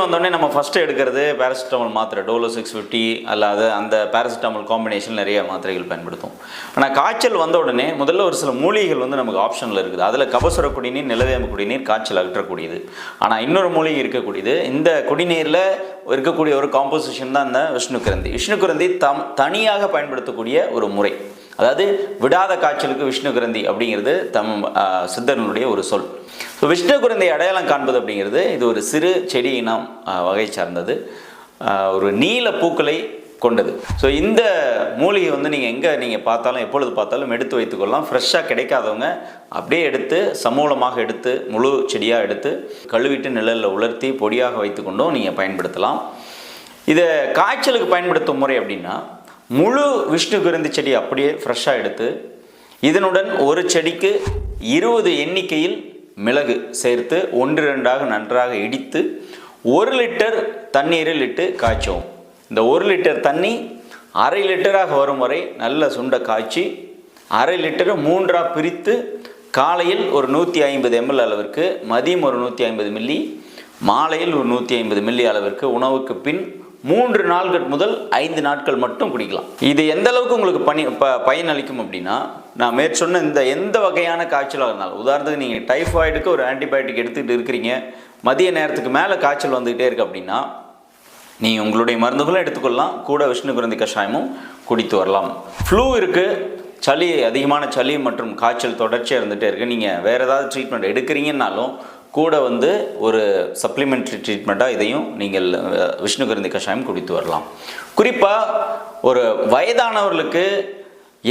வந்தோடனே நம்ம ஃபஸ்ட்டு எடுக்கிறது பேராசிட்டமால் மாத்திரை டோலோ 650 அல்லாத அந்த பேராசிட்டமால் காம்பினேஷன் நிறைய மாத்திரைகள் பயன்படுத்தும். ஆனால் காய்ச்சல் வந்த உடனே முதல்ல ஒரு சில மூலிகைகள் நமக்கு ஆப்ஷனில் இருக்குது. அதில் கபசுர குடிநீர், நிலவேம்பு குடிநீர் காய்ச்சல் அகற்றக்கூடியது. ஆனால் இன்னொரு மூலிகை இருக்கக்கூடியது, இந்த குடிநீரில் இருக்கக்கூடிய ஒரு காம்போசிஷன் தான் இந்த விஷ்ணுகிரந்தி. விஷ்ணுகிரந்தி தனியாக பயன்படுத்தக்கூடிய ஒரு முறை. அதாவது விடாத காய்ச்சலுக்கு விஷ்ணுகிரந்தி அப்படிங்கிறது சித்தர்களுடைய ஒரு சொல். ஸோ விஷ்ணுகிரந்தி அடையாளம் காண்பது அப்படிங்கிறது இது ஒரு சிறு செடி இனம் வகை சார்ந்தது, ஒரு நீல பூக்களை கொண்டது. ஸோ இந்த மூலிகை நீங்கள் பார்த்தாலும் எப்பொழுது பார்த்தாலும் எடுத்து வைத்துக்கொள்ளலாம். ஃப்ரெஷ்ஷாக கிடைக்காதவங்க அப்படியே எடுத்து சமூலமாக எடுத்து முழு செடியாக எடுத்து கழுவிட்டு நிழலில் உலர்த்தி பொடியாக வைத்துக்கொண்டும் நீங்கள் பயன்படுத்தலாம். இதை காய்ச்சலுக்கு பயன்படுத்தும் முறை அப்படின்னா, முழு விஷ்ணுகிரந்தி செடி அப்படியே ஃப்ரெஷ்ஷாக எடுத்து இதனுடன் ஒரு செடிக்கு 20 எண்ணிக்கையில் மிளகு சேர்த்து 1-2 நன்றாக இடித்து 1 லிட்டர் தண்ணீரில் இட்டு காய்ச்சவும். இந்த 1 லிட்டர் தண்ணி அரை லிட்டராக வரும் வரை நல்ல சுண்ட காய்ச்சி அரை லிட்டரை 3ஆக பிரித்து காலையில் ஒரு 150 ml அளவிற்கு, மதியம் ஒரு 150 மில்லி, மாலையில் ஒரு 150 மில்லி அளவிற்கு உணவுக்கு பின் 3 நாட்கள் முதல் 5 நாட்கள் மட்டும் குடிக்கலாம். இது எந்த அளவுக்கு உங்களுக்கு பயன் அளிக்கும் அப்படின்னா, நான் மேற்சொன்ன இந்த எந்த வகையான காய்ச்சலாக இருந்தாலும், உதாரணத்துக்கு நீங்கள் டைஃபாய்டுக்கு ஒரு ஆன்டிபயோட்டிக் எடுத்துக்கிட்டு இருக்கிறீங்க, மதிய நேரத்துக்கு மேலே காய்ச்சல் வந்துக்கிட்டே இருக்குது அப்படின்னா, நீங்கள் உங்களுடைய மருந்துகளும் எடுத்துக்கொள்ளலாம், கூட விஷ்ணுகிரந்தி கஷாயமும் குடித்து வரலாம். ஃப்ளூ இருக்குது, சளி, அதிகமான சளி மற்றும் காய்ச்சல் தொடர்ச்சியாக இருந்துகிட்டே இருக்குது, நீங்கள் வேறு ஏதாவது ட்ரீட்மெண்ட் எடுக்கிறீங்கன்னாலும் கூட ஒரு சப்ளிமெண்ட்ரி ட்ரீட்மெண்ட்டாக இதையும் நீங்கள் விஷ்ணுகிரந்தி கஷாயம் குடித்து வரலாம். குறிப்பாக ஒரு வயதானவர்களுக்கு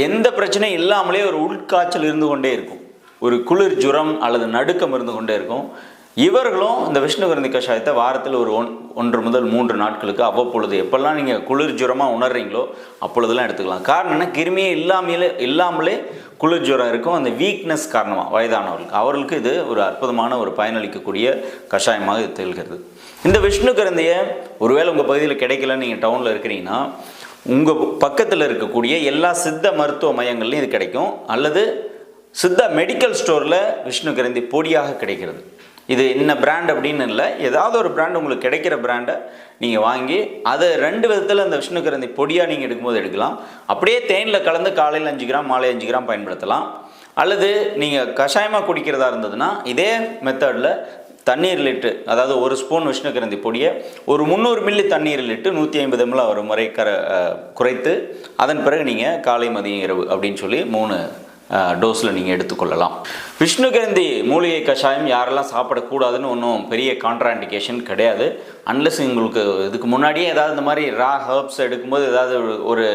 எந்த பிரச்சனையும் இல்லாமலே ஒரு உள்காய்ச்சல் இருந்து கொண்டே இருக்கும், ஒரு குளிர் ஜுரம் அல்லது நடுக்கம் இருந்து கொண்டே இருக்கும். இவர்களும் இந்த விஷ்ணுகிரந்தி கஷாயத்தை வாரத்தில் ஒரு 1 முதல் 3 நாட்களுக்கு அவ்வப்பொழுது எப்பெல்லாம் நீங்கள் குளிர் ஜுரமாக உணர்றீங்களோ அப்பொழுதெல்லாம் எடுத்துக்கலாம். காரணம் என்ன, கிருமியே இல்லாமலே குளிர் ஜுரம் இருக்கும். அந்த வீக்னஸ் காரணமாக அவர்களுக்கு இது ஒரு அற்புதமான ஒரு பயனளிக்கக்கூடிய கஷாயமாக இது திகழ்கிறது. இந்த விஷ்ணுகிரந்தியை ஒருவேளை உங்கள் பகுதியில் கிடைக்கலன்னு நீங்கள் டவுனில் இருக்கிறீங்கன்னா, உங்கள் பக்கத்தில் இருக்கக்கூடிய எல்லா சித்த மருத்துவ மையங்கள்லையும் இது கிடைக்கும், அல்லது சித்த மெடிக்கல் ஸ்டோரில் விஷ்ணுகிரந்தி பொடியாக கிடைக்கிறது. இது என்ன பிராண்ட் அப்படின்னு இல்லை, ஏதாவது ஒரு பிராண்ட் உங்களுக்கு கிடைக்கிற பிராண்டை நீங்கள் வாங்கி அதை 2 விதத்தில் அந்த விஷ்ணுகிரந்தி பொடியாக நீங்கள் எடுக்கும்போது எடுக்கலாம். அப்படியே தேனில் கலந்து காலையில் 5 கிராம் மாலை 5 கிராம் பயன்படுத்தலாம். அல்லது நீங்கள் கஷாயமாக குடிக்கிறதா இருந்ததுன்னா இதே மெத்தடில் தண்ணீரில் இட்டு, அதாவது 1 ஸ்பூன் விஷ்ணுகிரந்தி பொடியை ஒரு 300 மில்லி தண்ணீரில் இட்டு 150 ml ஒரு முறை குறைத்து அதன் பிறகு நீங்கள் காலை மதியம் இரவு அப்படின்னு சொல்லி 3 டோஸில் நீங்கள் எடுத்துக்கொள்ளலாம். விஷ்ணுகிரந்தி மூலிகை கஷாயம் யாரெல்லாம் சாப்பிடக்கூடாதுன்னு ஒன்றும் பெரிய கான்ட்ராண்டிகேஷன் கிடையாது. அன்லஸ் உங்களுக்கு இதுக்கு முன்னாடியே ஏதாவது இந்த மாதிரி ரா ஹர்ப்ஸ் எடுக்கும்போது ஏதாவது ஒரு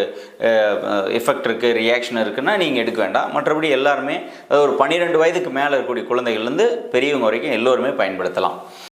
எஃபெக்ட் இருக்குது, ரியாக்ஷன் இருக்குன்னா நீங்கள் எடுக்க வேண்டாம். மற்றபடி எல்லாருமே ஒரு 12 வயதுக்கு மேலே இருக்கக்கூடிய குழந்தைகள்லேருந்து பெரியவங்க வரைக்கும் எல்லோருமே பயன்படுத்தலாம்.